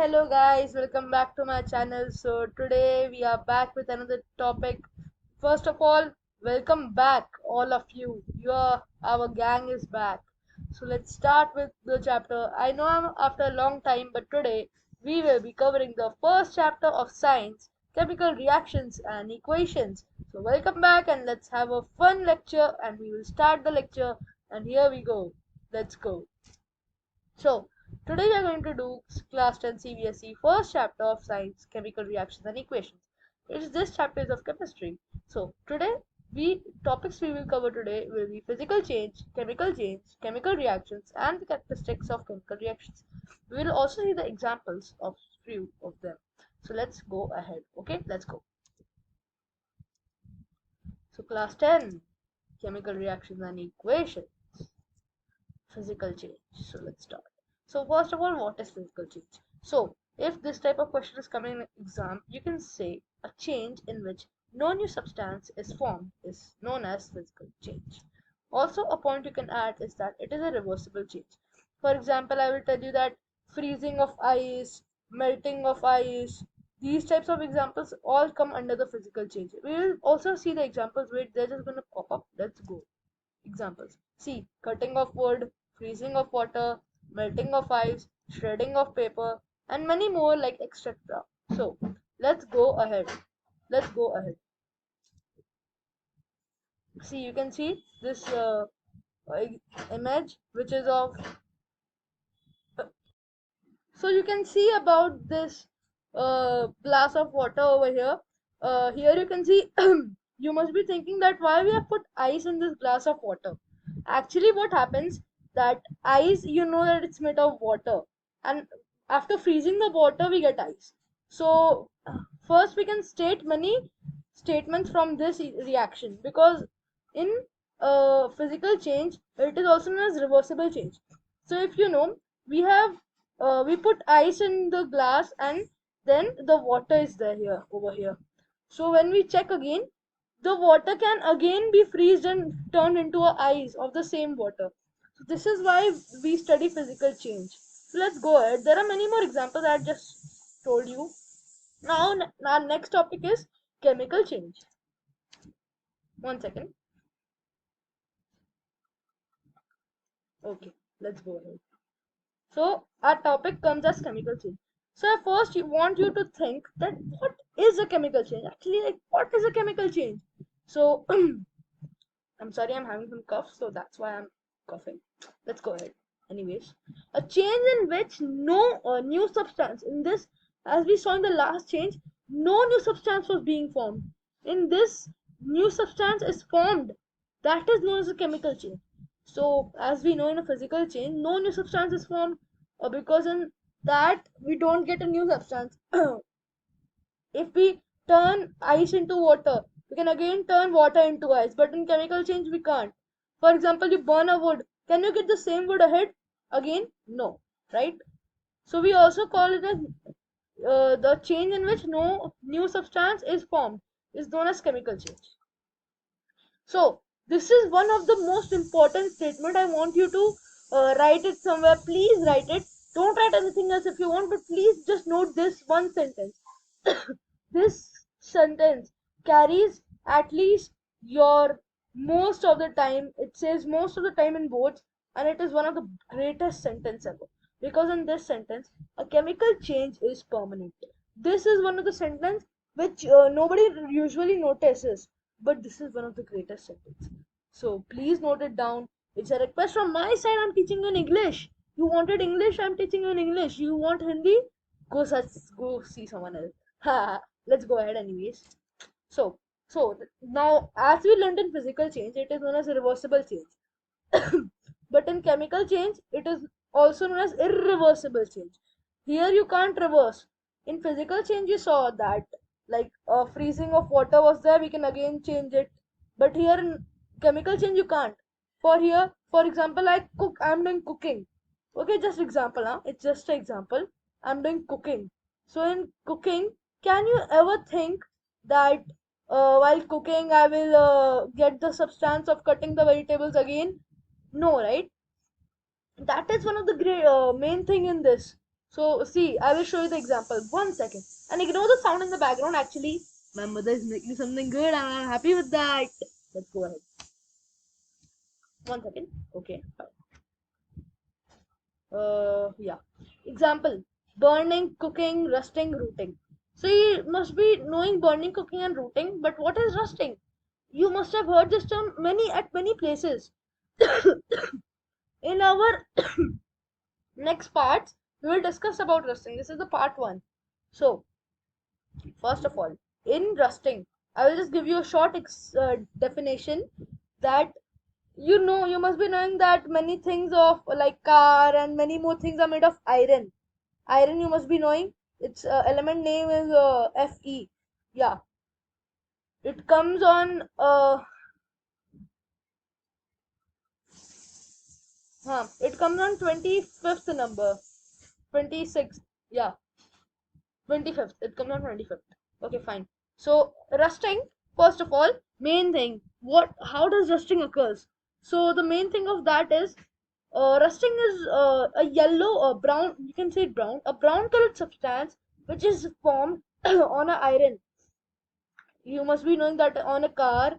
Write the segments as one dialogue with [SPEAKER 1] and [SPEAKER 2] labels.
[SPEAKER 1] Hello guys, welcome back to my channel. So today we are back with another topic. First of all, welcome back all of you. Our gang is back. So let's start with the chapter. I know I'm after a long time, but today we will be covering the first chapter of science, chemical reactions and equations. So welcome back and let's have a fun lecture and we will start the lecture and here we go. Let's go. So, today we are going to do class 10 Cbse first chapter of science, chemical reactions and equations. This chapter is of chemistry. So, today topics we will cover today will be physical change, chemical reactions and the characteristics of chemical reactions. We will also see the examples of few of them. So, let's go ahead. Okay, let's go. So, class 10 chemical reactions and equations, physical change. So, let's start. So first of all, what is physical change? So if this type of question is coming in an exam, you can say a change in which no new substance is formed is known as physical change. Also, a point you can add is that it is a reversible change. For example, I will tell you that freezing of ice, melting of ice, these types of examples all come under the physical change. We will also see the examples where they're just going to pop up. Let's go. Examples. See, cutting of wood, freezing of water, melting of ice, shredding of paper, and many more like etc. So, let's go ahead. Let's go ahead. See, you can see this image which is of. So, you can see about this glass of water over here. Here you can see, you must be thinking that why we have put ice in this glass of water. Actually, what happens that ice, you know that it's made of water, and after freezing the water, we get ice. So first we can state many statements from this reaction because in physical change, it is also known as reversible change. So if you know, we have we put ice in the glass and then the water is there here over here. So when we check again, the water can again be freezed and turned into a ice of the same water. So this is why we study physical change. So let's go ahead. There are many more examples I just told you. Now our next topic is chemical change. One second. Okay, let's go ahead. So our topic comes as chemical change. So I first want you to think that what is a chemical change? Actually, like what is a chemical change? So I'm sorry, I'm having some cough, so that's why I'm coughing. Let's go ahead. Anyways, a change in which no new substance, in this, as we saw in the last change, no new substance was being formed. In this, new substance is formed. That is known as a chemical change. So, as we know in a physical change, no new substance is formed because in that we don't get a new substance. If we turn ice into water, we can again turn water into ice, but in chemical change we can't. For example, you burn a wood, can you get the same wood ahead again? No, right? So we also call it as the change in which no new substance is formed is known as chemical change. So this is one of the most important statement. I want you to write it somewhere. Please write it. Don't write anything else if you want, but please just note this one sentence. This sentence carries at least your most of the time, it says most of the time in boards, and it is one of the greatest sentence ever because in this sentence a chemical change is permanent. This is one of the sentence which nobody usually notices, but this is one of the greatest sentence. So please note it down. It's a request from my side. I'm teaching you in English. You wanted English, I'm teaching you in English. You want Hindi, go see someone else. Let's go ahead anyways. So now as we learned in physical change, it is known as reversible change. But in chemical change, it is also known as irreversible change. Here you can't reverse. In physical change, you saw that like freezing of water was there, we can again change it. But here in chemical change, you can't. For here, for example, I'm doing cooking. Okay, just example, huh? It's just an example. I'm doing cooking. So in cooking, can you ever think that while cooking I will get the substance of cutting the vegetables again? No, right? That is one of the great main thing in this. So see, I will show you the example. 1 second. And ignore the sound in the background. Actually, my mother is making something good and I'm happy with that. Let's go ahead. 1 second. Okay. Yeah. Example: burning, cooking, rusting, rooting. So you must be knowing burning, cooking, and rooting. But what is rusting? You must have heard this term many places. In our next parts, we will discuss about rusting. This is the part one. So first of all, in rusting, I will just give you a short definition that you must be knowing that many things of like car and many more things are made of iron. Iron you must be knowing. Its element name is Fe. Yeah, it comes on it comes on 25th number, 26th. Yeah, 25th. It comes on 25th. Okay, fine. So rusting, first of all, main thing. How does rusting occurs? So the main thing of that is rusting is a yellow or brown. You can say brown, a brown colored substance which is formed on a iron. You must be knowing that on a car,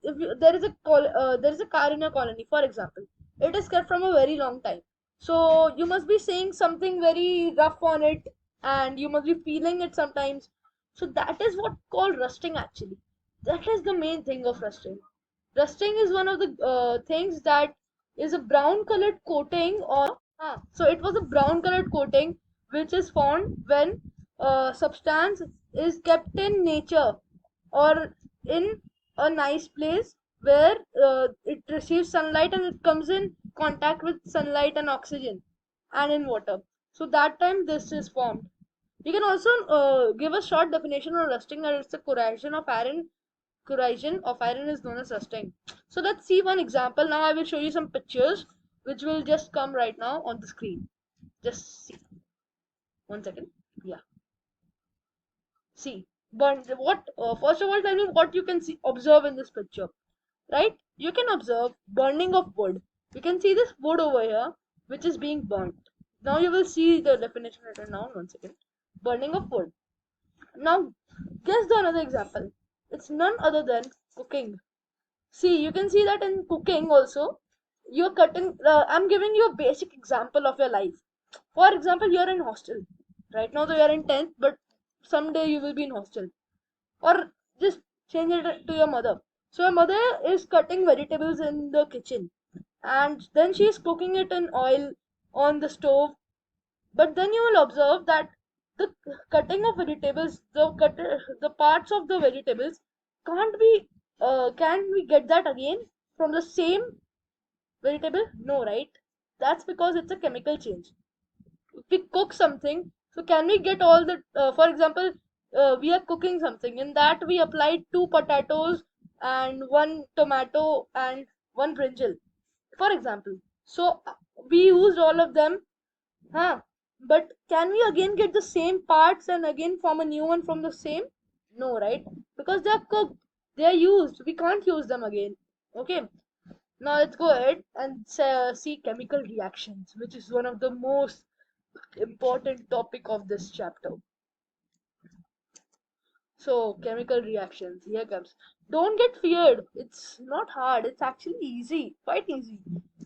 [SPEAKER 1] if you, there is a car in a colony, for example, it is kept from a very long time. So you must be seeing something very rough on it, and you must be feeling it sometimes. So that is what called rusting actually. That is the main thing of rusting. Rusting is one of the things that is a brown colored coating on. So it was a brown colored coating which is formed when substance is kept in nature or in a nice place where it receives sunlight and it comes in contact with sunlight and oxygen and in water. So that time this is formed. We can also give a short definition on rusting, that it's a corrosion of iron. Corrosion of iron is known as rusting. So let's see one example. Now I will show you some pictures which will just come right now on the screen. Just see. 1 second. Yeah. See. But what? First of all, tell me what you can see, observe in this picture. Right? You can observe burning of wood. You can see this wood over here, which is being burnt. Now you will see the definition written down. 1 second. Burning of wood. Now, guess the another example. It's none other than cooking. See, you can see that in cooking also, you're cutting. I'm giving you a basic example of your life. For example, you're in hostel. Right now, though you're in 10th, but someday you will be in hostel. Or just change it to your mother. So your mother is cutting vegetables in the kitchen, and then she is cooking it in oil on the stove. But then you will observe that the cutting of vegetables, the parts of the vegetables can't be. Can we get that again from the same vegetable? No, right? That's because it's a chemical change. If we cook something, so can we get all the? For example, we are cooking something. In that we applied 2 potatoes and 1 tomato and 1 brinjal, for example. So we used all of them. Huh. But can we again get the same parts and again form a new one from the same? No, right? Because they are cooked, they are used. We can't use them again. Okay. Now let's go ahead and see chemical reactions, which is one of the most important topic of this chapter. So, chemical reactions, here comes. Don't get feared. It's not hard. It's actually easy, quite easy.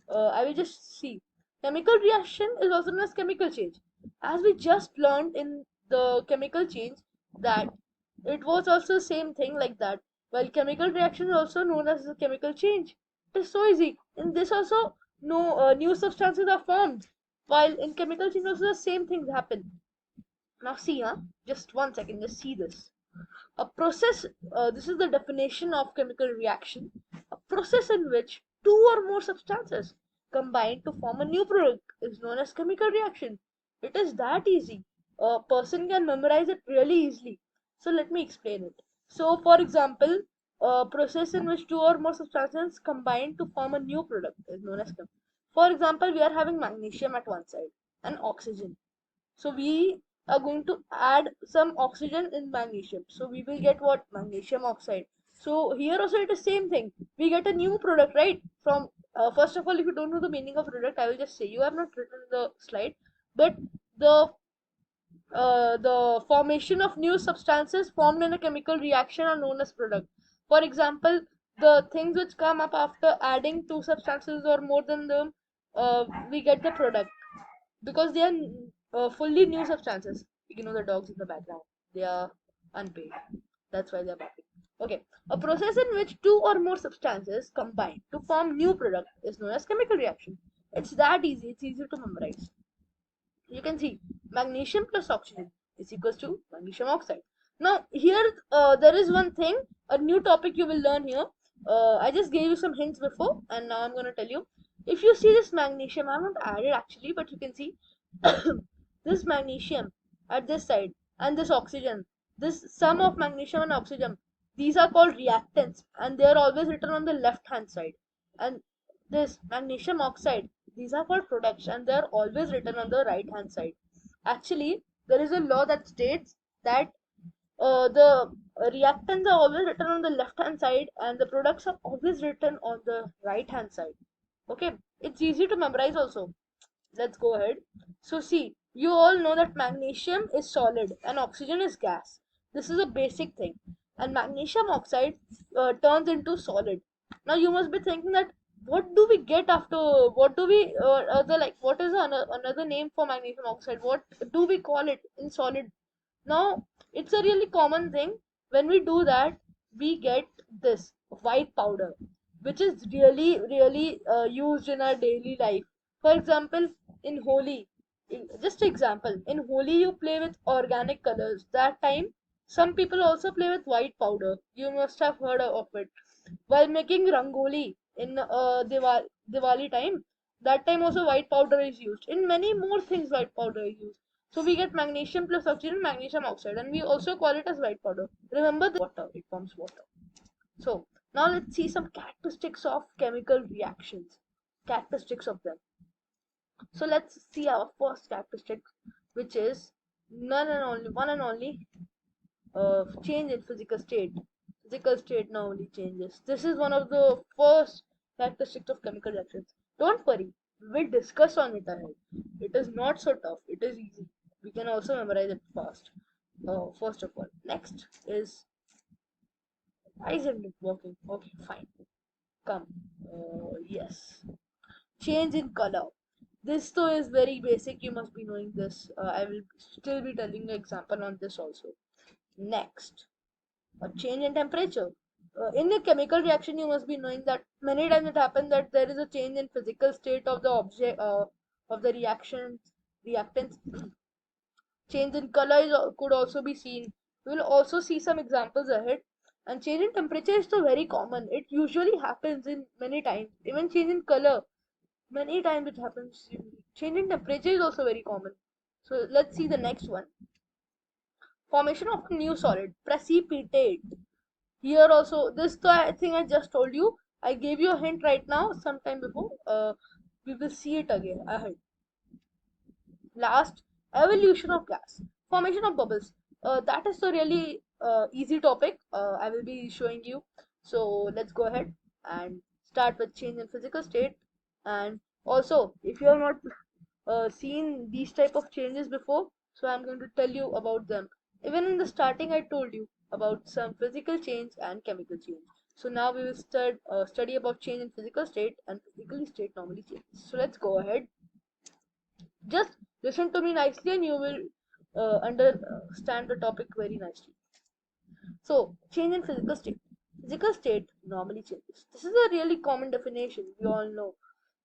[SPEAKER 1] I will just see. Chemical reaction is also known as chemical change. As we just learned in the chemical change that it was also the same thing like that. While chemical reaction is also known as a chemical change. It is so easy. In this also, no new substances are formed. While in chemical change also the same things happen. Now see, just 1 second, just see this. A process, this is the definition of chemical reaction, a process in which two or more substances combine to form a new product is known as chemical reaction. It is that easy. A person can memorize it really easily. So let me explain it. So for example, a process in which two or more substances combine to form a new product is known as chemical. For example, we are having magnesium at one side and oxygen. So we are going to add some oxygen in magnesium. So we will get what? Magnesium oxide. So here also it is same thing. We get a new product, right? From first of all, if you don't know the meaning of product, I will just say, you have not written the slide, but the formation of new substances formed in a chemical reaction are known as product. For example, the things which come up after adding two substances or more than them, we get the product because they are fully new substances. You know the dogs in the background, they are unpaid. That's why they are barking. Okay, a process in which two or more substances combine to form new product is known as chemical reaction. It's that easy. It's easy to memorize. You can see magnesium plus oxygen is equals to magnesium oxide. Now here there is one thing, a new topic you will learn here. I just gave you some hints before and now I'm going to tell you. If you see this magnesium, I haven't added actually, but you can see this magnesium at this side and this oxygen, this sum of magnesium and oxygen, these are called reactants and they are always written on the left hand side. And this magnesium oxide, these are called products and they are always written on the right hand side. Actually, there is a law that states that the reactants are always written on the left hand side and the products are always written on the right hand side. Okay, it's easy to memorize also. Let's go ahead. So see, you all know that magnesium is solid and oxygen is gas. This is a basic thing. And magnesium oxide turns into solid. Now you must be thinking that what do we get after, what do we, other like, what is another name for magnesium oxide? What do we call it in solid? Now, it's a really common thing. When we do that, we get this white powder, which is really used in our daily life. For example, in Holi, just example, in Holi you play with organic colors. That time, some people also play with white powder. You must have heard of it. While making rangoli in Diwali time, that time also white powder is used. In many more things, white powder is used. So we get magnesium plus oxygen, magnesium oxide, and we also call it as white powder. Remember this water, it forms water. So now let's see some characteristics of chemical reactions. Characteristics of them. So let's see our first characteristic, which is one and only change in physical state. Physical state normally changes. This is one of the first characteristics of chemical reactions. Don't worry, we'll discuss on it ahead. It is not so tough, it is easy. We can also memorize it fast. First of all, next is, why isn't it working? Okay, fine. Come. Yes. Change in color. This though is very basic, you must be knowing this. I will still be telling you example on this also. Next, a change in temperature. In a chemical reaction, you must be knowing that many times it happens that there is a change in physical state of the object, of the reactants. Change in color could also be seen. We will also see some examples ahead. And change in temperature is so very common. It usually happens in many times. Even change in color, many times it happens. Change in temperature is also very common. So let's see the next one. Formation of a new solid, precipitate. Here also, this I think I just told you. I gave you a hint right now, sometime before. We will see it again ahead. Last, evolution of gas, formation of bubbles. That is a really easy topic. I will be showing you. So let's go ahead and start with change in physical state. And also, if you have not seen these type of changes before, so I'm going to tell you about them. Even in the starting, I told you about some physical change and chemical change. So now we will study about change in physical state and physical state normally changes. So let's go ahead. Just listen to me nicely and you will understand the topic very nicely. So, change in physical state. Physical state normally changes. This is a really common definition, we all know.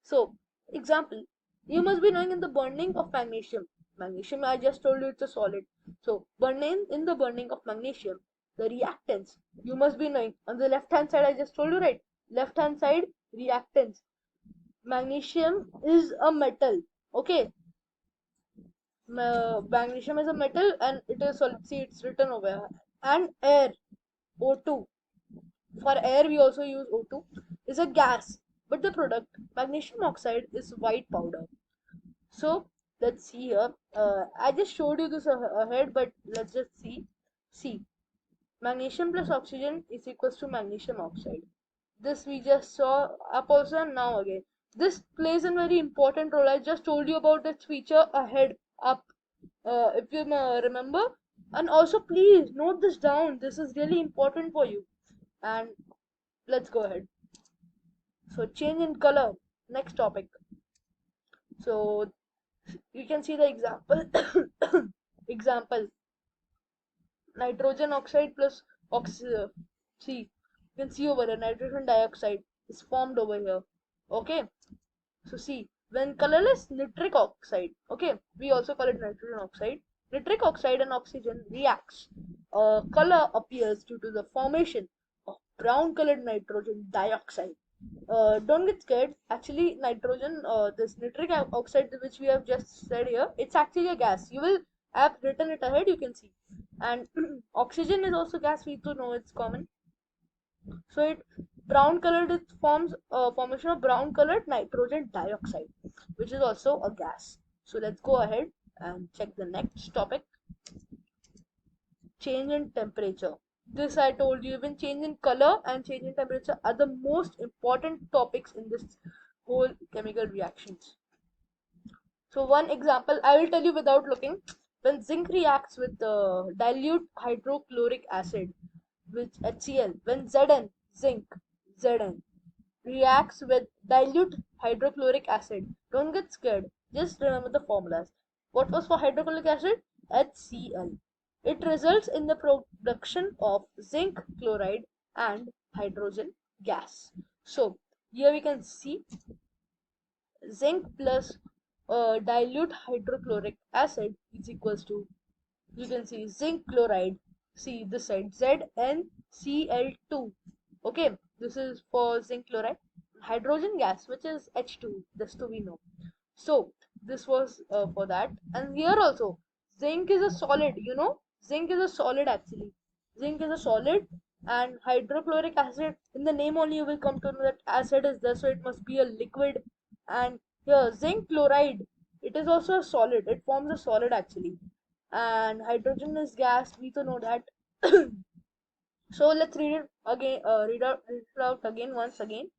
[SPEAKER 1] So, example, you must be knowing in the burning of magnesium. Magnesium, I just told you it's a solid. So, in the burning of magnesium, the reactants, you must be knowing. On the left hand side, I just told you, right? Left hand side, reactants. Magnesium is a metal. Okay, magnesium is a metal and it is solid. See, it's written over here. And air, O2. For air, we also use O2. Is a gas, but the product magnesium oxide is white powder. So let's see here. I just showed you this ahead, but let's just see. See, magnesium plus oxygen is equals to magnesium oxide. This we just saw up also and now again. This plays a very important role. I just told you about its feature ahead up. if you remember. And also please note this down, this is really important for you. And let's go ahead. So change in color, next topic. So you can see the example. Example, nitrogen oxide plus see, you can see over here nitrogen dioxide is formed over here. Okay, so see, when colorless nitric oxide, okay, we also call it nitrogen oxide, nitric oxide and oxygen reacts, color appears due to the formation of brown colored nitrogen dioxide. Don't get scared. Actually, nitrogen, this nitric oxide which we have just said here, it's actually a gas. You will have written it ahead. You can see, and oxygen is also gas. We do know it's common. So it brown colored. It forms a formation of brown colored nitrogen dioxide, which is also a gas. So let's go ahead and check the next topic. Change in temperature. This I told you, even change in color and change in temperature are the most important topics in this whole chemical reactions. So one example I will tell you without looking. When zinc reacts with dilute hydrochloric acid with HCl, when zinc Zn reacts with dilute hydrochloric acid, don't get scared, just remember the formulas. What was for hydrochloric acid? HCl. It results in the production of zinc chloride and hydrogen gas. So here we can see zinc plus dilute hydrochloric acid is equals to, you can see zinc chloride, see this side ZnCl2. Okay, this is for zinc chloride. Hydrogen gas, which is H2, this too we know. So this was for that. And here also zinc is a solid, zinc is a solid actually. Zinc is a solid, and hydrochloric acid, in the name only you will come to know that acid is there, so it must be a liquid. And here zinc chloride, it is also a solid, it forms a solid actually. And hydrogen is gas, we to know that. So let's read it again, read it out again once again.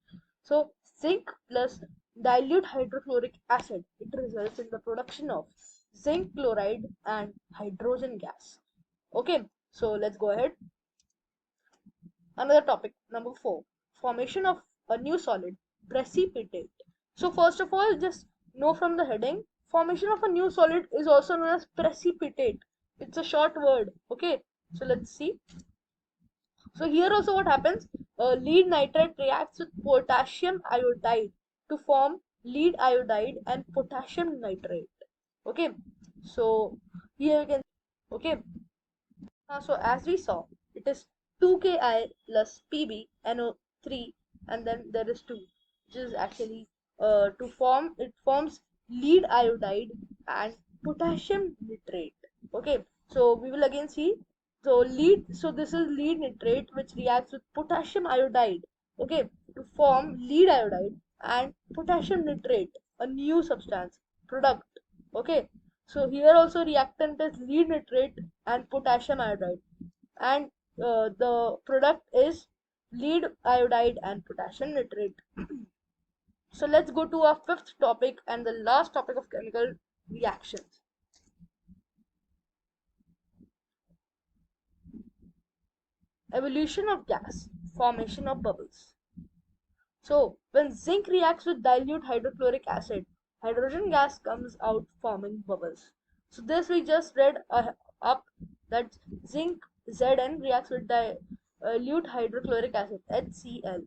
[SPEAKER 1] So zinc plus dilute hydrochloric acid, it results in the production of zinc chloride and hydrogen gas. Okay, so let's go ahead. Another topic, number 4, formation of a new solid, precipitate. So first of all, just know from the heading, formation of a new solid is also known as precipitate. It's a short word. Okay, so let's see. So here also what happens, lead nitrate reacts with potassium iodide to form lead iodide and potassium nitrate. Okay, so here we can, okay. So as we saw, it is 2Ki plus PbNO3, and then there is 2, which is actually it forms lead iodide and potassium nitrate. Okay, so we will again see. So this is lead nitrate which reacts with potassium iodide. Okay, to form lead iodide and potassium nitrate, a new substance product. Okay, so here also reactant is lead nitrate and potassium iodide, and the product is lead iodide and potassium nitrate. So let's go to our 5th topic and the last topic of chemical reactions. Evolution of gas, formation of bubbles. So when zinc reacts with dilute hydrochloric acid, hydrogen gas comes out forming bubbles. So this we just read up, that zinc Zn reacts with dilute hydrochloric acid HCl.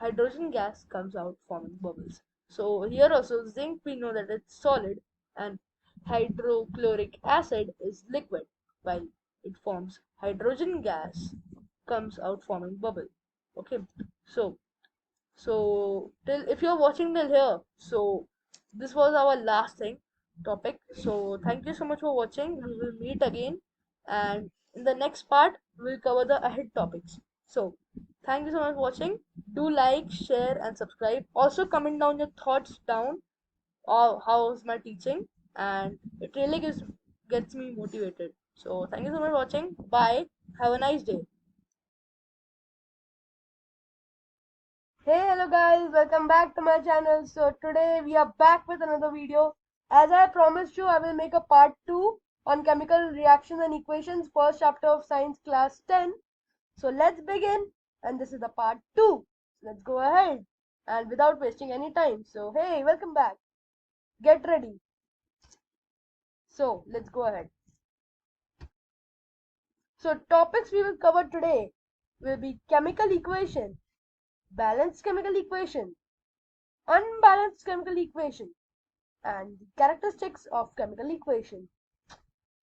[SPEAKER 1] Hydrogen gas comes out forming bubbles. So here also zinc we know that it's solid and hydrochloric acid is liquid, while it forms hydrogen gas comes out forming bubble. Okay, so till if you're watching till here, so this was our last topic. So thank you so much for watching. We will meet again, and in the next part we'll cover the ahead topics. So thank you so much for watching. Do like, share, and subscribe. Also comment down your thoughts down of how's my teaching, and it really gets me motivated. So thank you so much for watching. Bye. Have a nice day. Hey, hello guys, welcome back to my channel. So today we are back with another video. As I promised you, I will make a part 2 on chemical reactions and equations, first chapter of science class 10. So let's begin, and this is the part 2. So let's go ahead and without wasting any time. So hey, welcome back. Get ready. So let's go ahead. So topics we will cover today will be chemical equation, balanced chemical equation, unbalanced chemical equation, and the characteristics of chemical equation.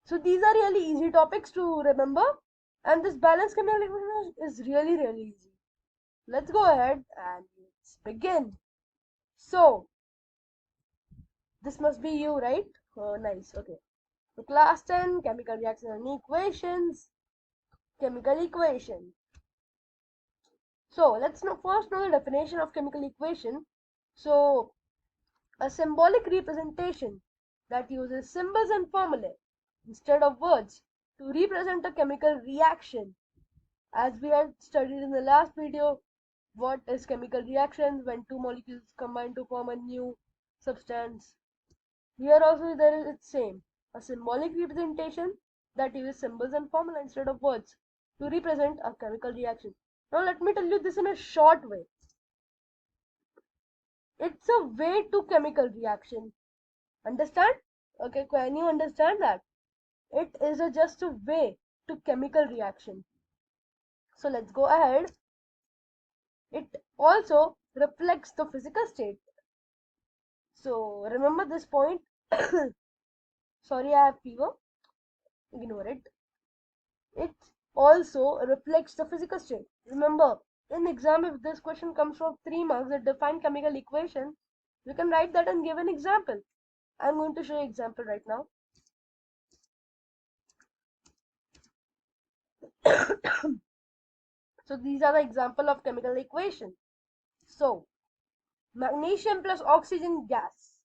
[SPEAKER 1] So these are really easy topics to remember, and this balanced chemical equation is really easy. Let's go ahead and let's begin. So this must be you, right? Oh, nice. Okay. So class 10, chemical reaction and equations, chemical equation. So let's first know the definition of chemical equation. So a symbolic representation that uses symbols and formulae instead of words to represent a chemical reaction. As we had studied in the last video, what is chemical reaction when two molecules combine to form a new substance. Here also there is its same, a symbolic representation that uses symbols and formula instead of words to represent a chemical reaction. Now let me tell you this in a short way. It's a way to chemical reaction. Understand? Okay, can you understand that? It is just a way to chemical reaction. So let's go ahead. It also reflects the physical state. So remember this point. Sorry, I have fever. Ignore it. It also reflects the physical state. Remember, in exam, if this question comes from 3 marks that define chemical equation, you can write that and give an example. I'm going to show you example right now. So these are the example of chemical equation. So magnesium plus oxygen gas.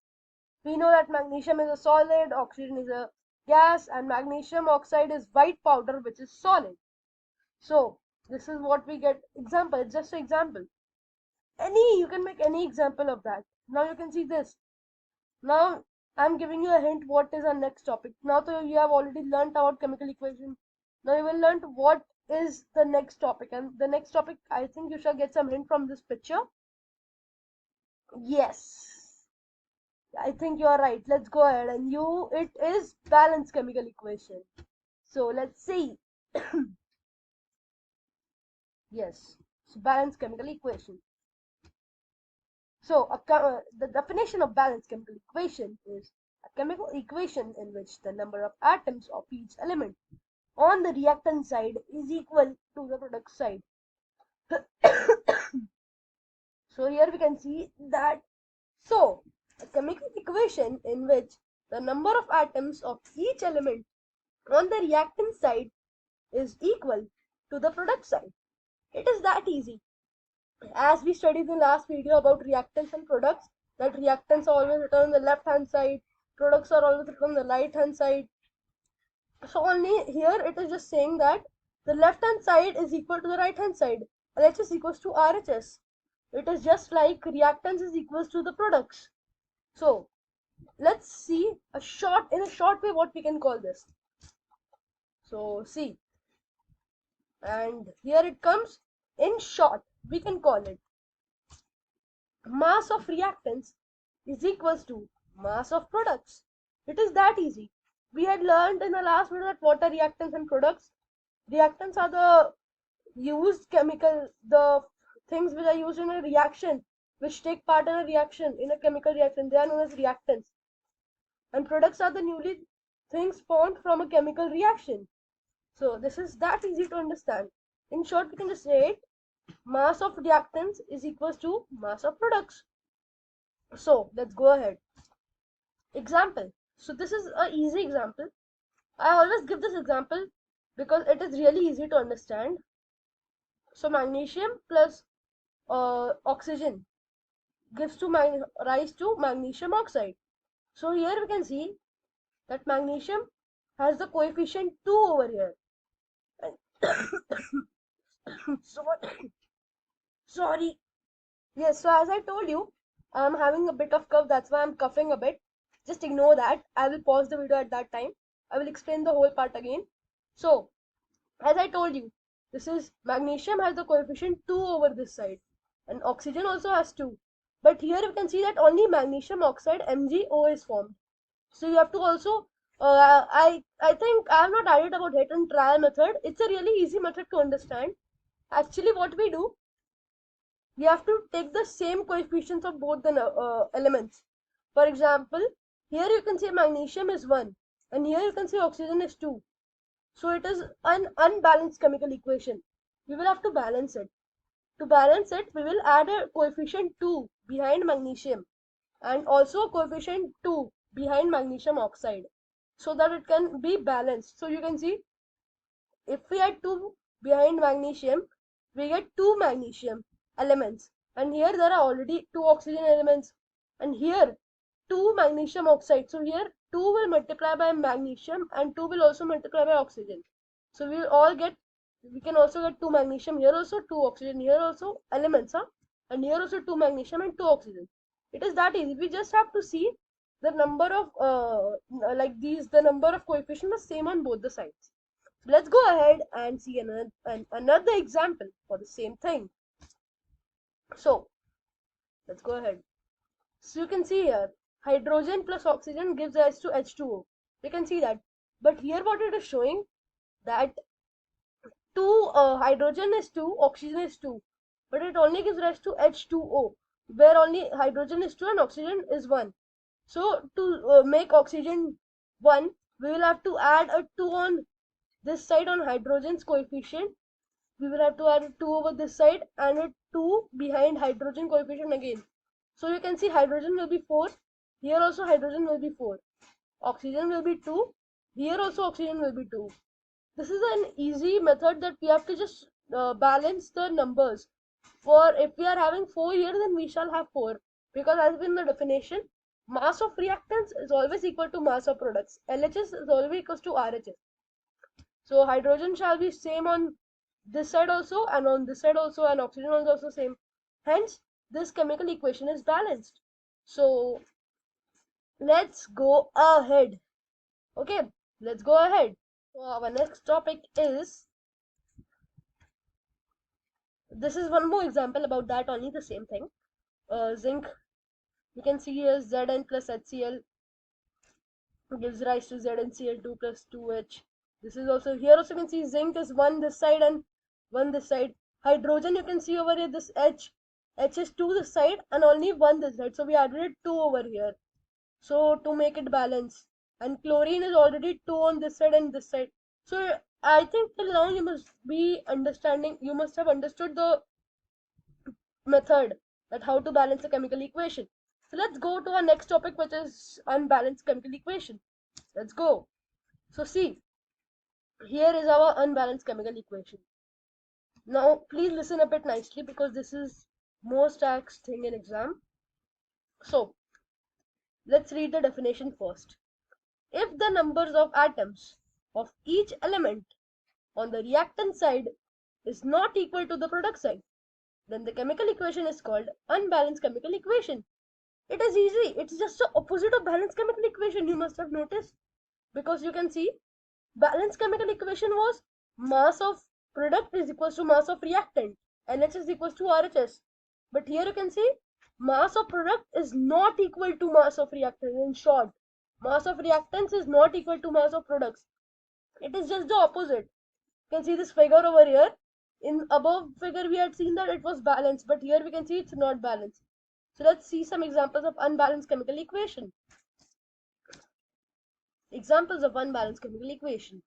[SPEAKER 1] We know that magnesium is a solid, oxygen is a gas, and magnesium oxide is white powder, which is solid. So this is what we get. Example, it's just an example. You can make any example of that. Now you can see this. Now I'm giving you a hint what is our next topic. Now so you have already learnt about chemical equation. Now you will learn what is the next topic, and the next topic I think you shall get some hint from this picture. Yes, I think you are right. Let's go ahead, and it is balanced chemical equation. So let's see. Yes, so balanced chemical equation. So the definition of balanced chemical equation is a chemical equation in which the number of atoms of each element on the reactant side is equal to the product side. So here we can see that, so a chemical equation in which the number of atoms of each element on the reactant side is equal to the product side. It is that easy. As we studied in the last video about reactants and products, that reactants are always written on the left hand side, products are always written on the right hand side. So only here it is just saying that the left hand side is equal to the right hand side. LHS equals to RHS. It is just like reactants is equals to the products. So let's see in a short way what we can call this. So see, and here it comes. In short, we can call it mass of reactants is equals to mass of products. It is that easy. We had learned in the last video that what are reactants and products. Reactants are the the things which are used in a reaction, which take part in a reaction, in a chemical reaction. They are known as reactants. And products are the newly things formed from a chemical reaction. So this is that easy to understand. In short, we can just say it, mass of reactants is equals to mass of products. So let's go ahead. Example. So this is an easy example. I always give this example because it is really easy to understand. So magnesium plus oxygen gives rise to magnesium oxide. So here we can see that magnesium has the coefficient 2 over here. Sorry. Yes, so as I told you, I'm having a bit of cough, that's why I'm coughing a bit. Just ignore that. I will pause the video at that time. I will explain the whole part again. So, as I told you, this is magnesium has the coefficient 2 over this side, and oxygen also has 2. But here you can see that only magnesium oxide MgO is formed. So you have to also, I think I have not added about hit and trial method. It's a really easy method to understand. Actually, what we do, we have to take the same coefficients of both the elements. For example, here you can see magnesium is 1, and here you can see oxygen is 2. So it is an unbalanced chemical equation. We will have to balance it. To balance it, we will add a coefficient 2 behind magnesium, and also a coefficient 2 behind magnesium oxide, so that it can be balanced. So you can see, if we add 2 behind magnesium, we get 2 magnesium elements, and here there are already 2 oxygen elements, and here 2 magnesium oxide. So here 2 will multiply by magnesium and 2 will also multiply by oxygen. So we can also get 2 magnesium here, also 2 oxygen here, also elements, and here also 2 magnesium and 2 oxygen. It is that easy. We just have to see the number of the number of coefficients is same on both the sides. So let's go ahead and see another example for the same thing. So let's go ahead. So you can see here, hydrogen plus oxygen gives rise to H2O. You can see that. But here what it is showing, that hydrogen is 2, oxygen is 2. But it only gives rise to H2O, where only hydrogen is 2 and oxygen is 1. So to make oxygen 1, we will have to add a 2 on this side on hydrogen's coefficient. We will have to add a 2 over this side and a 2 behind hydrogen coefficient again. So you can see hydrogen will be 4. Here also hydrogen will be 4. Oxygen will be 2. Here also oxygen will be 2. This is an easy method that we have to just balance the numbers. For if we are having 4 here, then we shall have 4. Because as in the definition, mass of reactants is always equal to mass of products. LHS is always equal to RHS. So hydrogen shall be same on this side also, and on this side also, and oxygen is also same. Hence, this chemical equation is balanced. So let's go ahead. Okay, let's go ahead. So our next topic is, this is one more example about that, only the same thing. Zinc, you can see here Zn plus HCl gives rise to ZnCl2 plus 2H. This is also, here also you can see zinc is 1 this side and 1 this side. Hydrogen you can see over here, this H is 2 this side and only 1 this side. So we added 2 over here. So to make it balance. And chlorine is already 2 on this side and this side. So I think till now you must have understood the method, that how to balance a chemical equation. So let's go to our next topic, which is unbalanced chemical equation. Let's go. So see, here is our unbalanced chemical equation. Now please listen a bit nicely, because this is most asked thing in exam. So let's read the definition first. If the numbers of atoms of each element on the reactant side is not equal to the product side, then the chemical equation is called unbalanced chemical equation. It is easy. It's just the opposite of balanced chemical equation, you must have noticed. Because you can see, balanced chemical equation was mass of product is equals to mass of reactant. NH is equals to RHS. But here you can see, mass of product is not equal to mass of reactant. In short, mass of reactants is not equal to mass of products. It is just the opposite. You can see this figure over here. In above figure we had seen that it was balanced, but here we can see it's not balanced. So let's see some examples of unbalanced chemical equation. Examples of unbalanced chemical equation.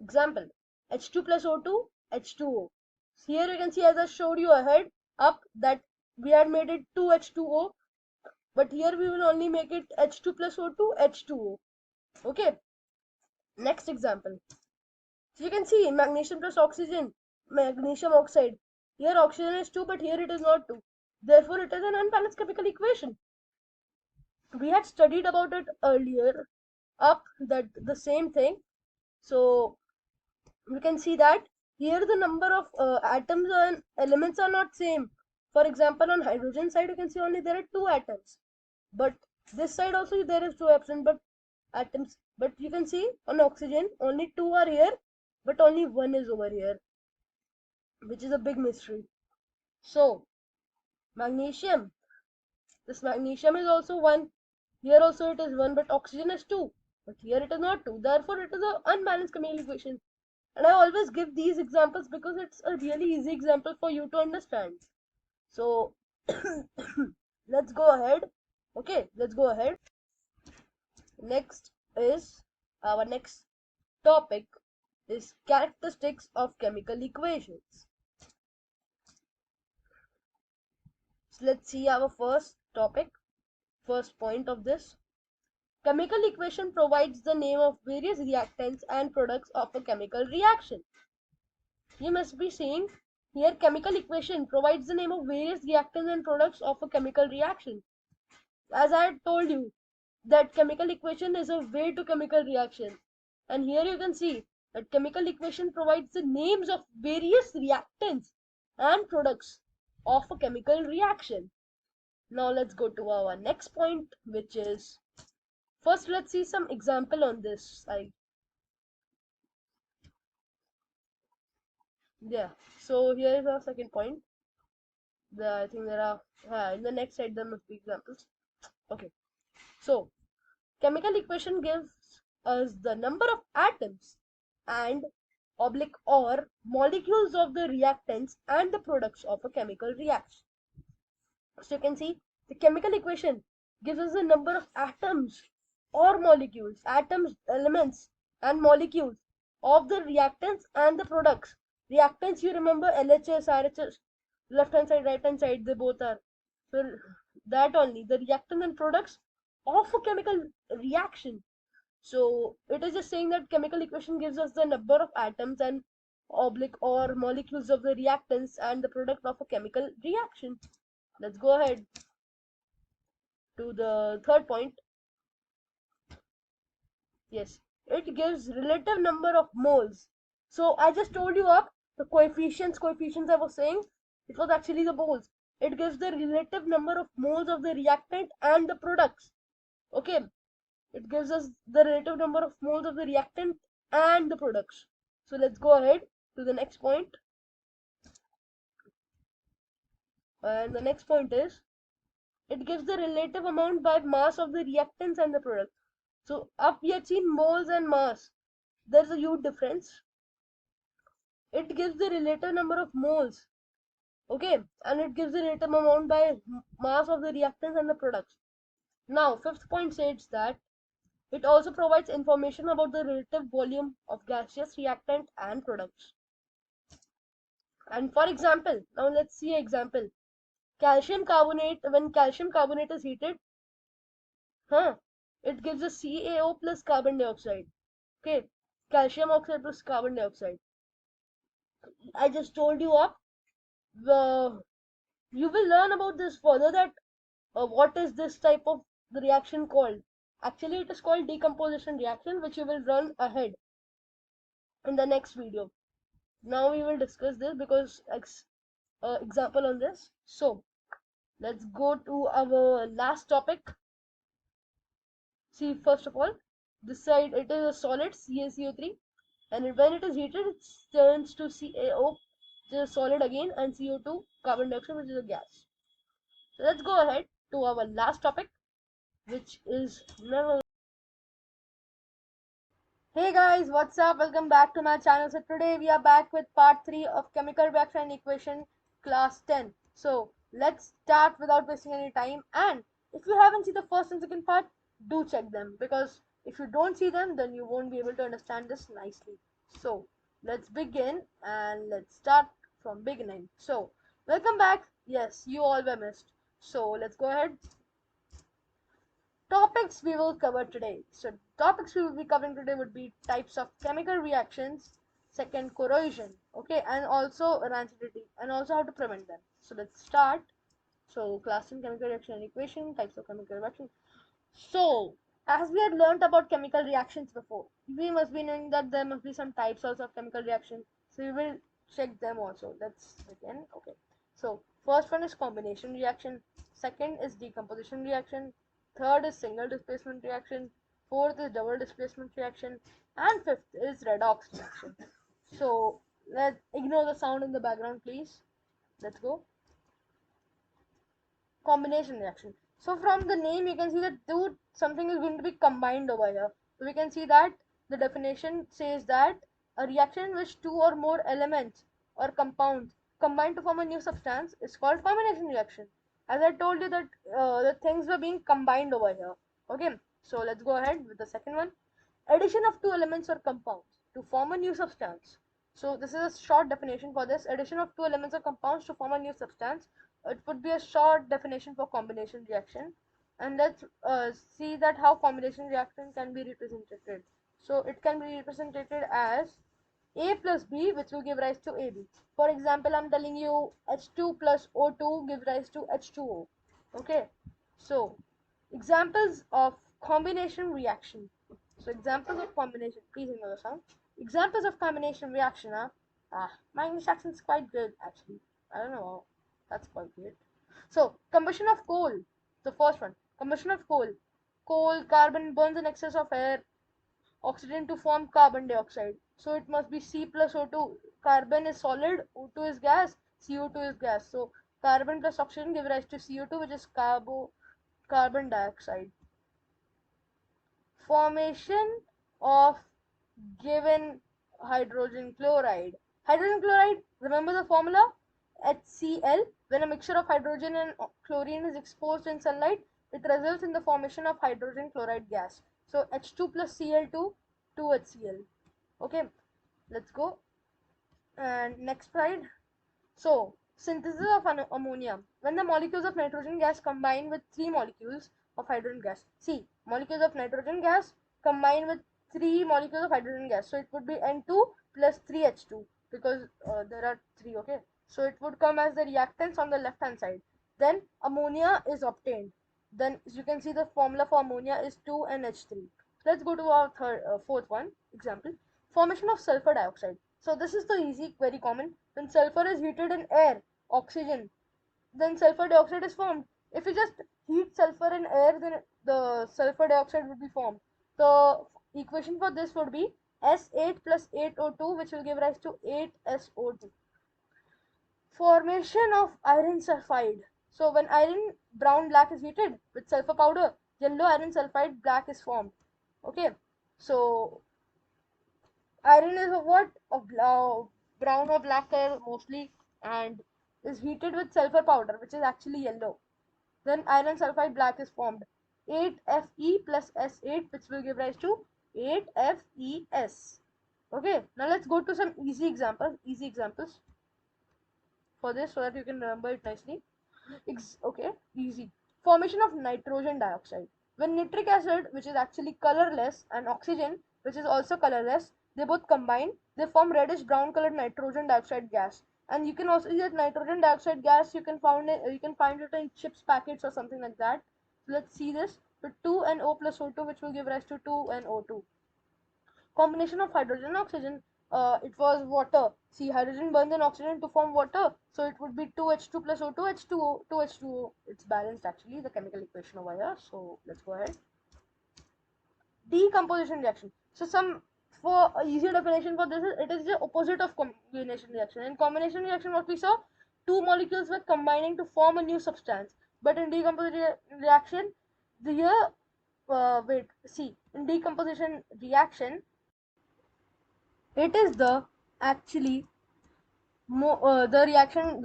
[SPEAKER 1] Example, H2 plus O2, H2O. So here you can see, as I showed you up, that we had made it 2H2O, but here we will only make it H2 plus O2, H2O. Okay. Next example. So you can see magnesium plus oxygen, magnesium oxide. Here oxygen is 2, but here it is not 2. Therefore, it is an unbalanced chemical equation. We had studied about it earlier up, that the same thing. So we can see that here the number of atoms and elements are not same. For example, on hydrogen side you can see only there are 2 atoms, but This side also there is two absent but atoms, but you can see on oxygen only two are here, but only one is over here, which is a big mystery. So magnesium, this magnesium is also one. Here also it is one, but oxygen is two. But here it is not two. Therefore, it is an unbalanced chemical equation. And I always give these examples because it's a really easy example for you to understand. So let's go ahead. Okay, let's go ahead. Next is our next topic is characteristics of chemical equations. So let's see our first topic, first point of this. Chemical equation provides the name of various reactants and products of a chemical reaction. You must be seeing here chemical equation provides the name of various reactants and products of a chemical reaction. As I had told you that chemical equation is a way to chemical reaction. And here you can see that chemical equation provides the names of various reactants and products of a chemical reaction. Now let's go to our next point, which is, first let's see some example on this side. Yeah, so here is our second point. I think there are, in the next slide there must be examples. Okay, so chemical equation gives us the number of atoms and oblique or molecules of the reactants and the products of a chemical reaction. So you can see the chemical equation gives us the number of atoms or molecules, atoms, elements and molecules of the reactants and the products. Reactants, you remember LHS, RHS, left hand side, right hand side, they both are. So that only, the reactants and products of a chemical reaction. So it is just saying that chemical equation gives us the number of atoms and oblique or molecules of the reactants and the product of a chemical reaction. Let's go ahead to the third point. Yes, it gives relative number of moles. So I just told you up the coefficients I was saying, it was actually the moles. It gives the relative number of moles of the reactant and the products. Okay, it gives us the relative number of moles of the reactant and the products. So let's go ahead to the next point. And the next point is, it gives the relative amount by mass of the reactants and the product. So up we had seen moles and mass. There's a huge difference. It gives the relative number of moles, okay, and it gives the relative amount by mass of the reactants and the products. Now fifth point states that it also provides information about the relative volume of gaseous reactant and products. And for example, now let's see an example. Calcium carbonate, when calcium carbonate is heated, it gives a CaO plus carbon dioxide. Okay, calcium oxide plus carbon dioxide. I just told you up. You will learn about this further, that what is this type of the reaction called. Actually, it is called decomposition reaction, which you will run ahead in the next video. Now we will discuss this because example on this. So let's go to our last topic. See, first of all, this side it is a solid CaCO3, and when it is heated it turns to CaO, which is a solid again, and CO2, carbon dioxide, which is a gas. So let's go ahead to our last topic, which is none. Hey guys, what's up? Welcome back to my channel. So today we are back with part 3 of chemical reaction and equation class 10. So let's start without wasting any time, and if you haven't seen the first and second part, do check them, because if you don't see them then you won't be able to understand this nicely. So let's begin and let's start from beginning. So welcome back. Yes, you all were missed. So let's go ahead. Topics we will cover today. So topics we will be covering today would be types of chemical reactions, second corrosion, okay, and also rancidity, and also how to prevent them. So let's start. So class in chemical reaction and equation, types of chemical reaction. So as we had learned about chemical reactions before, we must be knowing that there must be some types also of chemical reaction. So we will check them also. Let's begin. Okay. So first one is combination reaction. Second is decomposition reaction. third is single displacement reaction, fourth is double displacement reaction, and fifth is redox reaction. So let's ignore the sound in the background, please. Let's go. Combination reaction. So from the name you can see that something is going to be combined over here. So we can see that the definition says that a reaction in which two or more elements or compounds combine to form a new substance is called combination reaction. As I told you that the things were being combined over here. Okay, so let's go ahead with the second one. Addition of two elements or compounds to form a new substance. So this is a short definition for this. Addition of two elements or compounds to form a new substance. It would be a short definition for combination reaction. And let's see that how combination reaction can be represented. So it can be represented as A plus B, which will give rise to AB. For example, I'm telling you H2 plus O2 gives rise to H2O. Okay, so examples of combination reaction. So examples of combination, please ignore the sound. Examples of combination reaction are, my English accent is quite good actually. I don't know, that's quite good. So combustion of coal, the first one, combustion of coal. Coal, carbon burns in excess of air, oxygen to form carbon dioxide. So it must be C plus O2. Carbon is solid, O2 is gas, CO2 is gas. So carbon plus oxygen give rise to CO2, which is carbon dioxide. Formation of given hydrogen chloride. Hydrogen chloride, remember the formula? HCl. When a mixture of hydrogen and chlorine is exposed in sunlight, it results in the formation of hydrogen chloride gas. So H2 plus Cl2, 2HCl. Okay, let's go. And next slide. So, synthesis of ammonia. When the molecules of nitrogen gas combine with three molecules of hydrogen gas. See, molecules of nitrogen gas combine with three molecules of hydrogen gas. So, it would be N2 plus 3H2 because there are three, okay. So, it would come as the reactants on the left hand side. Then, ammonia is obtained. Then, as you can see, the formula for ammonia is 2NH3. Let's go to our fourth one, example. Formation of sulfur dioxide. So this is the easy, very common. When sulfur is heated in air, oxygen, then sulfur dioxide is formed. If you just heat sulfur in air, then the sulfur dioxide would be formed. The equation for this would be S8 plus 8O2, which will give rise to 8SO2. Formation of iron sulfide. So when iron brown black is heated with sulfur powder, yellow iron sulfide black is formed. Okay, so iron is of what? Of brown or black color mostly, and is heated with sulfur powder, which is actually yellow. Then iron sulfide black is formed. 8Fe plus S8, which will give rise to 8FeS. Okay, now let's go to some easy examples for this so that you can remember it nicely. Okay, easy. Formation of nitrogen dioxide. When nitric acid, which is actually colorless, and oxygen, which is also colorless, they both combine, they form reddish brown colored nitrogen dioxide gas. And you can also see that nitrogen dioxide gas you can find it in chips packets or something like that. So let's see this. So 2NO plus O2, which will give rise to 2NO2. Combination of hydrogen and oxygen, it was water. See, hydrogen burns in oxygen to form water, so it would be 2H2 plus O2, H2O, 2H2O. It's balanced actually, the chemical equation over here. So let's go ahead. Decomposition reaction. So for a easier definition for this, it is the opposite of combination reaction. In combination reaction, what we saw, two molecules were combining to form a new substance. But in decomposition reaction, in decomposition reaction, it is the actually the reaction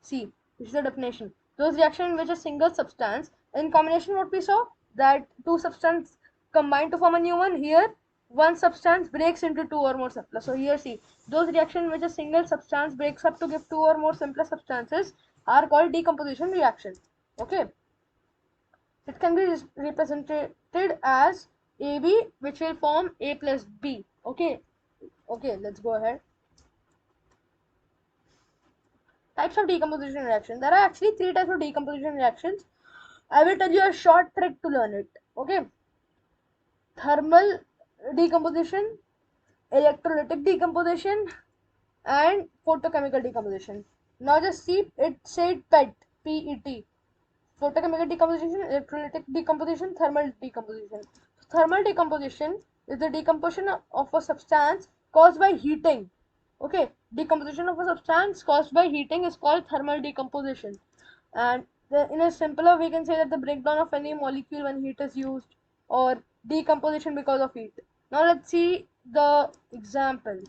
[SPEAKER 1] see, this is the definition. Those reaction in which a single substance in combination, what we saw, that two substances combine to form a new one. Here one substance breaks into two or more simpler. So here see, those reaction in which a single substance breaks up to give two or more simpler substances are called decomposition reaction. Okay, it can be represented as AB, which will form A plus B. Okay, let's go ahead. Types of decomposition reaction. There are actually three types of decomposition reactions. I will tell you a short trick to learn it. Okay. Thermal decomposition, electrolytic decomposition, and photochemical decomposition. Now just see, it said PET, PET. photochemical decomposition, electrolytic decomposition, thermal decomposition. Thermal decomposition is the decomposition of a substance caused by heating. Okay, decomposition of a substance caused by heating is called thermal decomposition. And in a simpler, we can say that the breakdown of any molecule when heat is used, or decomposition because of heat. Now let's see the example.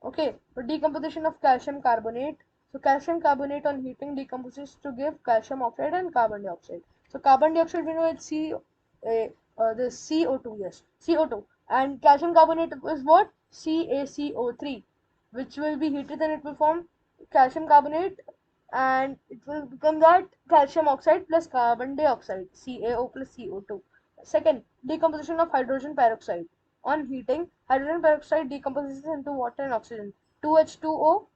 [SPEAKER 1] Okay, for decomposition of calcium carbonate. So calcium carbonate on heating decomposes to give calcium oxide and carbon dioxide. So carbon dioxide, we know it's the CO2, yes, CO2, and calcium carbonate is what? CaCO3, which will be heated and it will form calcium carbonate, and it will become that calcium oxide plus carbon dioxide, CaO plus CO2. Second, decomposition of hydrogen peroxide. On heating, hydrogen peroxide decomposes into water and oxygen. 2H2O,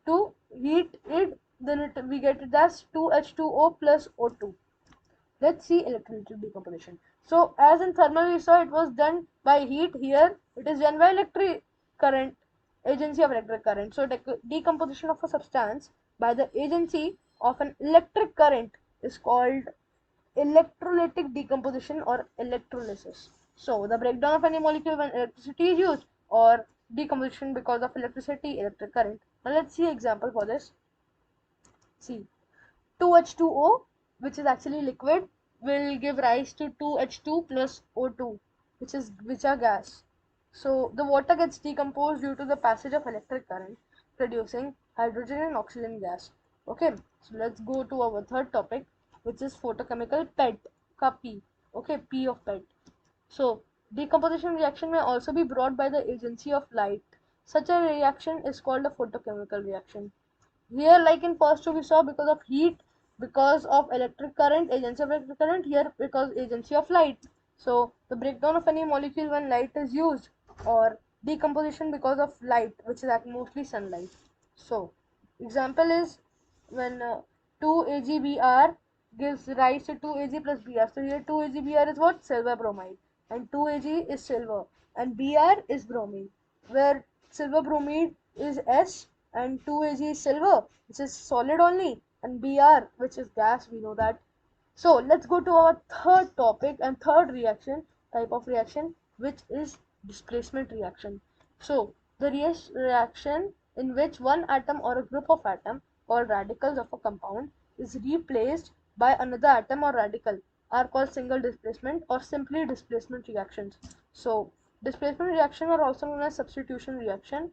[SPEAKER 1] to heat it, then we get it as 2H2O plus O2. Let's see electrolytic decomposition. So as in thermal we saw it was done by heat, here it is done by electric current, agency of electric current. So decomposition of a substance by the agency of an electric current is called electrolytic decomposition or electrolysis. So the breakdown of any molecule when electricity is used, or decomposition because of electricity, electric current. Now let's see example for this. See, 2H2O, which is actually liquid, will give rise to 2H2 plus O2, which are gas. So the water gets decomposed due to the passage of electric current, producing hydrogen and oxygen gas. Okay, so let's go to our third topic, which is photochemical PET, P. Okay, P of PET. So decomposition reaction may also be brought by the agency of light. Such a reaction is called a photochemical reaction. Here, like in first two, we saw because of heat, because of electric current, agency of electric current. Here, because agency of light. So the breakdown of any molecule when light is used, or decomposition because of light, which is at mostly sunlight. So example is when 2AgBr gives rise to 2Ag plus Br. So here 2AgBr is what? Silver bromide, and 2Ag is silver, and Br is bromine, where silver bromide is S, and 2Ag is silver, which is solid only, and Br, which is gas, we know that. So let's go to our third topic and third reaction, type of reaction, which is displacement reaction. So the reaction in which one atom or a group of atoms, called radicals of a compound, is replaced by another atom or radical, are called single displacement or simply displacement reactions. So displacement reaction are also known as substitution reaction,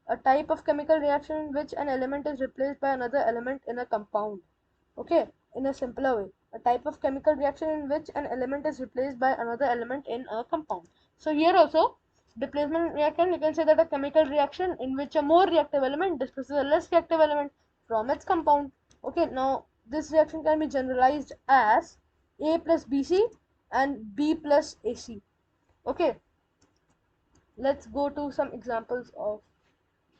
[SPEAKER 1] a type of chemical reaction in which an element is replaced by another element in a compound. Okay, in a simpler way, a type of chemical reaction in which an element is replaced by another element in a compound. So here also, displacement reaction, you can say that a chemical reaction in which a more reactive element displaces a less reactive element from its compound. Okay, now this reaction can be generalized as A plus BC and B plus AC. Okay, let's go to some examples of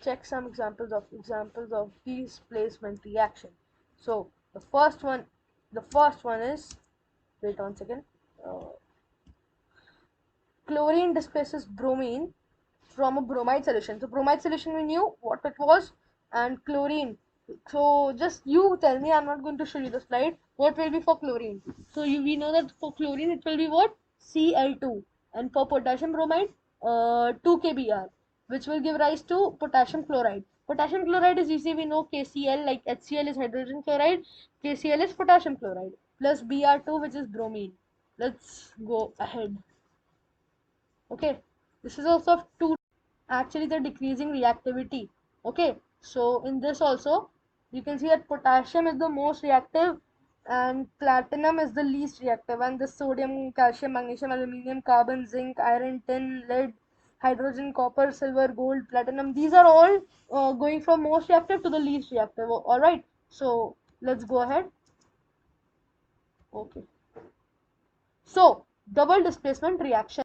[SPEAKER 1] check some examples of displacement reaction. So the first one is, wait one second, uh, chlorine displaces bromine from a bromide solution. So bromide solution, we knew what it was, and chlorine. So just you tell me, I'm not going to show you the slide. What will be for chlorine? So we know that for chlorine it will be what? Cl2, and for potassium bromide, 2kBr, which will give rise to potassium chloride. Potassium chloride is easy, we know KCl, like HCl is hydrogen chloride, KCl is potassium chloride, plus Br2, which is bromine. Let's go ahead. Okay, this is also of two, actually the decreasing reactivity. Okay, so in this also you can see that potassium is the most reactive and platinum is the least reactive, and the sodium, calcium, magnesium, aluminium, carbon, zinc, iron, tin, lead, hydrogen, copper, silver, gold, platinum, these are all going from most reactive to the least reactive. All right, so let's go ahead. Okay, so double displacement reaction.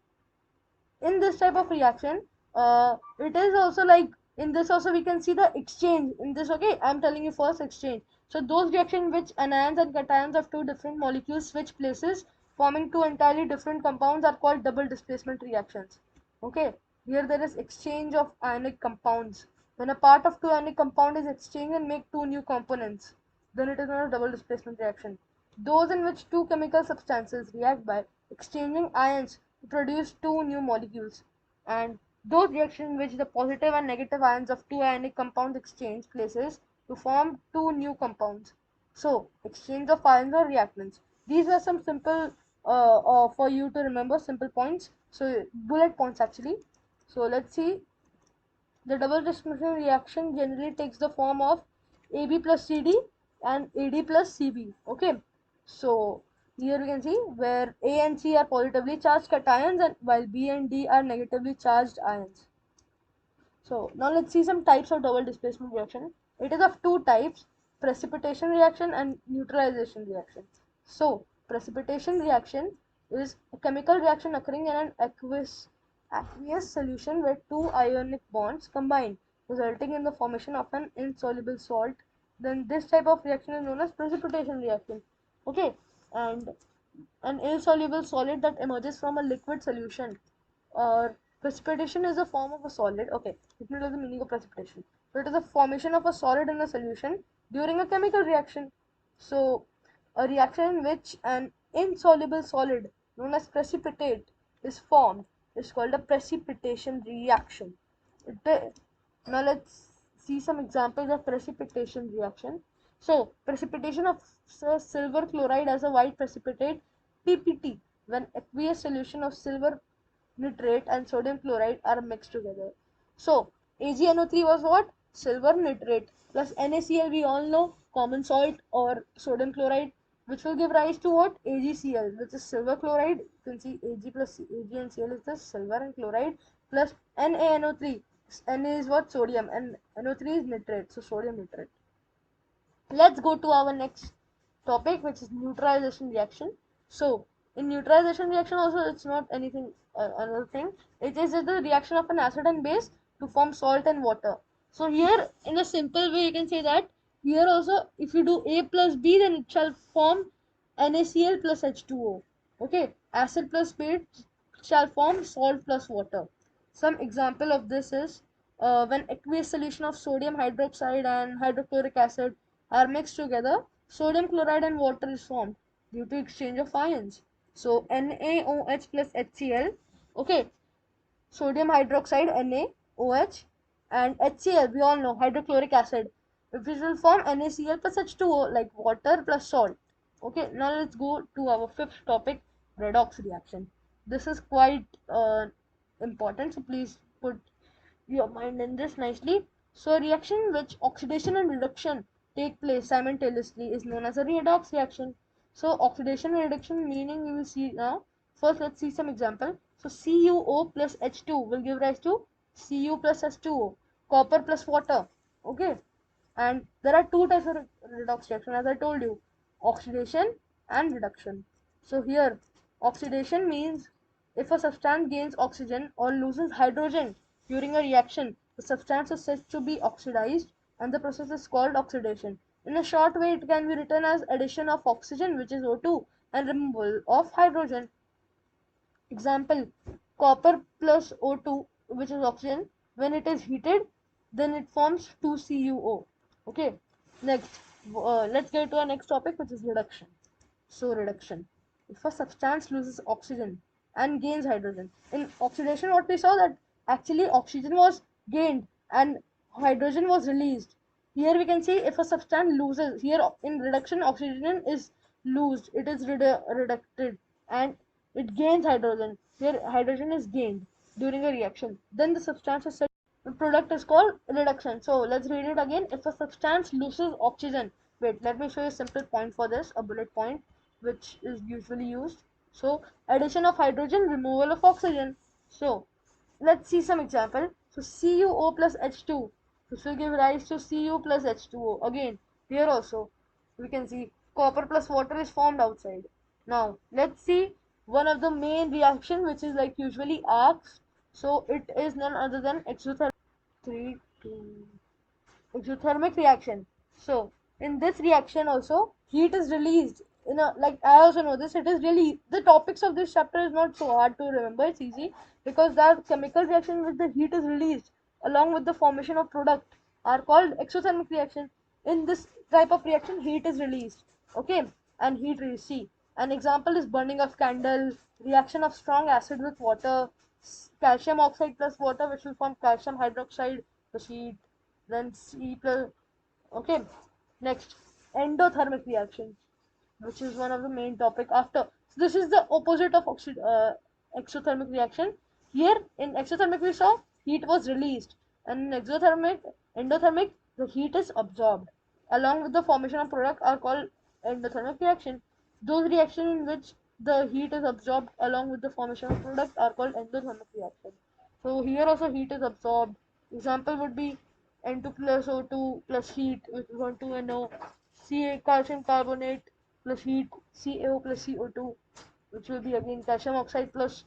[SPEAKER 1] In this type of reaction, it is also like, in this also we can see the exchange in this. Okay, I'm telling you first exchange. So those reaction which anions and cations of two different molecules switch places, forming two entirely different compounds, are called double displacement reactions. Okay, here there is exchange of ionic compounds. When a part of two ionic compound is exchanged and make two new components, then it is not a double displacement reaction. those in which two chemical substances react by exchanging ions to produce two new molecules, and those reactions in which the positive and negative ions of two ionic compounds exchange places to form two new compounds. So, exchange of ions or reactants. These were some simple for you to remember, simple points. So, bullet points actually. So, let's see. The double discrimination reaction generally takes the form of AB plus CD and AD plus CB. Okay, so here we can see where A and C are positively charged cations, and while B and D are negatively charged ions. So now let's see some types of double displacement reaction. It is of two types: precipitation reaction and neutralization reaction. So precipitation reaction is a chemical reaction occurring in an aqueous solution where two ionic bonds combine, resulting in the formation of an insoluble salt. Then this type of reaction is known as precipitation reaction. Okay, and an insoluble solid that emerges from a liquid solution, or precipitation is a form of a solid. Okay, let me tell the meaning of precipitation. So it is a formation of a solid in a solution during a chemical reaction. So a reaction in which an insoluble solid known as precipitate is formed is called a precipitation reaction. Now let's see some examples of precipitation reaction. So precipitation of silver chloride as a white precipitate, PPT, when aqueous solution of silver nitrate and sodium chloride are mixed together. So AgNO3 was what? Silver nitrate plus NaCl, we all know, common salt or sodium chloride, which will give rise to what? AgCl, which is silver chloride. You can see Ag plus Ag and Cl is the silver and chloride, plus NaNO3. Na is what? Sodium, and NO3 is nitrate, so sodium nitrate. Let's go to our next topic, which is neutralization reaction. So in neutralization reaction also, it's not anything another thing. It is the reaction of an acid and base to form salt and water. So here in a simple way you can say that here also if you do A plus B, then it shall form NaCl plus H2O. Okay, acid plus base shall form salt plus water. Some example of this is when aqueous solution of sodium hydroxide and hydrochloric acid are mixed together, sodium chloride and water is formed due to exchange of ions. So NaOH plus HCl, okay, sodium hydroxide NaOH and HCl, we all know, hydrochloric acid, which will form NaCl plus H2O, like water plus salt. Okay, now let's go to our fifth topic, redox reaction. This is quite important, so please put your mind in this nicely. So a reaction in which oxidation and reduction take place simultaneously is known as a redox reaction. So oxidation and reduction meaning we will see now. First let's see some example. So CuO plus H2 will give rise to Cu plus H2O, copper plus water. Okay, and there are two types of redox reaction, as I told you, oxidation and reduction. So here oxidation means if a substance gains oxygen or loses hydrogen during a reaction, the substance is said to be oxidized, and the process is called oxidation. In a short way, it can be written as addition of oxygen, which is O2, and removal of hydrogen. Example, copper plus O2, which is oxygen, when it is heated, then it forms 2CuO. Okay, next, let's get to our next topic, which is reduction. So reduction, if a substance loses oxygen and gains hydrogen. In oxidation, what we saw that actually oxygen was gained and hydrogen was released. Here we can see if a substance loses, here in reduction oxygen is loosed, it is reducted, and it gains hydrogen. Here hydrogen is gained during a reaction. Then the substance is said, the product is called reduction. So let's read it again. If a substance loses oxygen, wait, let me show you a simple point for this, a bullet point which is usually used. So addition of hydrogen, removal of oxygen. So let's see some example. So CuO plus H2, this will give rise to Cu plus H2O. Again, here also we can see copper plus water is formed outside. Now let's see one of the main reaction, which is like usually arcs. So it is none other than exothermic. 3 2 exothermic reaction. So in this reaction also heat is released in a, like I also know this, it is really, the topics of this chapter is not so hard to remember, it's easy because that chemical reaction with the heat is released along with the formation of product are called exothermic reaction. In this type of reaction heat is released. Okay, and heat release. See, an example is burning of candle, reaction of strong acid with water, calcium oxide plus water, which will form calcium hydroxide plus heat, then C plus. Okay, next, endothermic reaction, which is one of the main topic after. So this is the opposite of exothermic reaction. Here in exothermic we saw heat was released, and in endothermic, the heat is absorbed. Along with the formation of product are called endothermic reaction. Those reactions in which the heat is absorbed along with the formation of product are called endothermic reaction. So here also heat is absorbed. Example would be N2 plus O2 plus heat, which is 1 2 NO, Ca calcium carbonate plus heat, CaO plus CO2, which will be again calcium oxide plus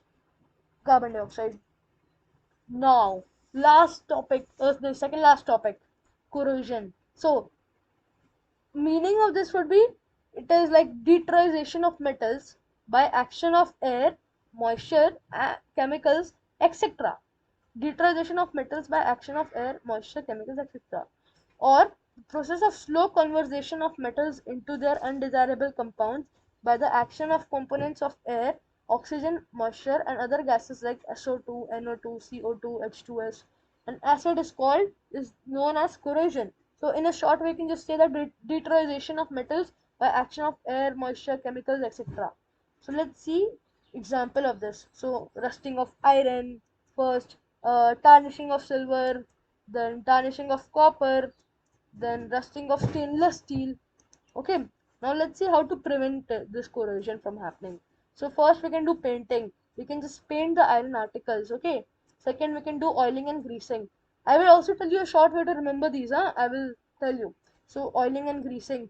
[SPEAKER 1] carbon dioxide. Now, last topic, the second last topic, corrosion. So, meaning of this would be it is like deuterization of metals by action of air, moisture, chemicals, etc. Deuterization of metals by action of air, moisture, chemicals, etc. Or process of slow conversion of metals into their undesirable compounds by the action of components of air, oxygen, moisture, and other gases like SO2, NO2, CO2, H2S. An acid is known as corrosion. So in a short way, you can just say that deuterization of metals by action of air, moisture, chemicals, etc. So let's see example of this. So rusting of iron first, tarnishing of silver, then tarnishing of copper, then rusting of stainless steel. Okay, now let's see how to prevent this corrosion from happening. So first we can do painting. We can just paint the iron articles. Okay. Second, we can do oiling and greasing. I will also tell you a short way to remember these. I will tell you. So oiling and greasing,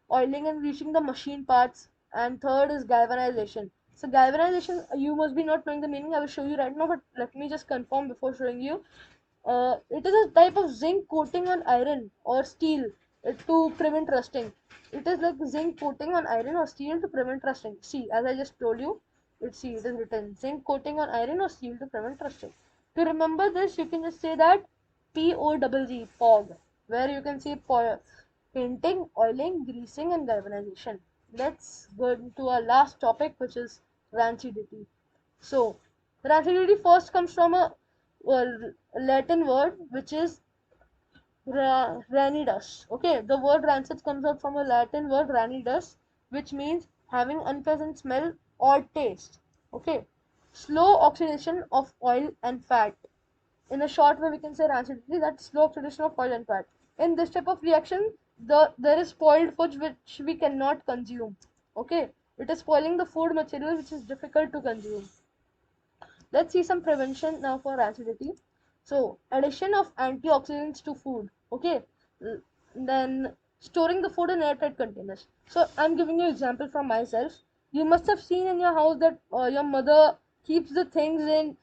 [SPEAKER 1] the machine parts, and third is galvanization. So galvanization, you must be not knowing the meaning. I will show you right now, but let me just confirm before showing you. It is a type of zinc coating on iron or steel to prevent rusting. It is like zinc coating on iron or steel to prevent rusting. See, as I just told you, it is written zinc coating on iron or steel to prevent rusting. To remember this, you can just say that POGG, where you can see painting, oiling, greasing, and galvanization. Let's go into our last topic, which is rancidity. So, rancidity first comes from a Latin word which is ranidus. Okay, the word rancid comes out from a Latin word ranidus, which means having unpleasant smell or taste. Okay, slow oxidation of oil and fat. In a short way, we can say rancidity, that slow oxidation of oil and fat. In this type of reaction, there is spoiled food which we cannot consume. Okay, it is spoiling the food material which is difficult to consume. Let's see some prevention now for acidity. So, addition of antioxidants to food. Okay, then storing the food in airtight containers. So, I'm giving you example from myself. You must have seen in your house that your mother keeps the things in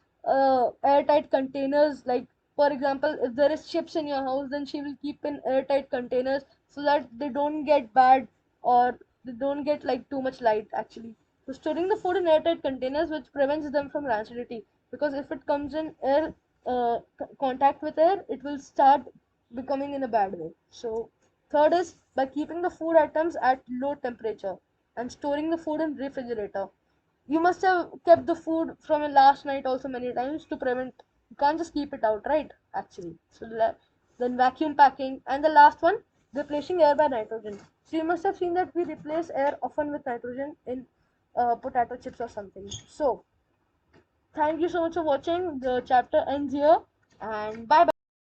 [SPEAKER 1] airtight containers. Like, for example, if there is chips in your house, then she will keep in airtight containers so that they don't get bad or they don't get like too much light actually. So storing the food in airtight containers, which prevents them from rancidity, because if it comes in air contact with air, it will start becoming in a bad way. So third is by keeping the food items at low temperature and storing the food in refrigerator. You must have kept the food from last night also many times to prevent. You can't just keep it out, right? Actually, so then vacuum packing, and the last one, replacing air by nitrogen. So you must have seen that we replace air often with nitrogen in potato chips or something. So thank you so much for watching. The chapter ends here, and bye bye.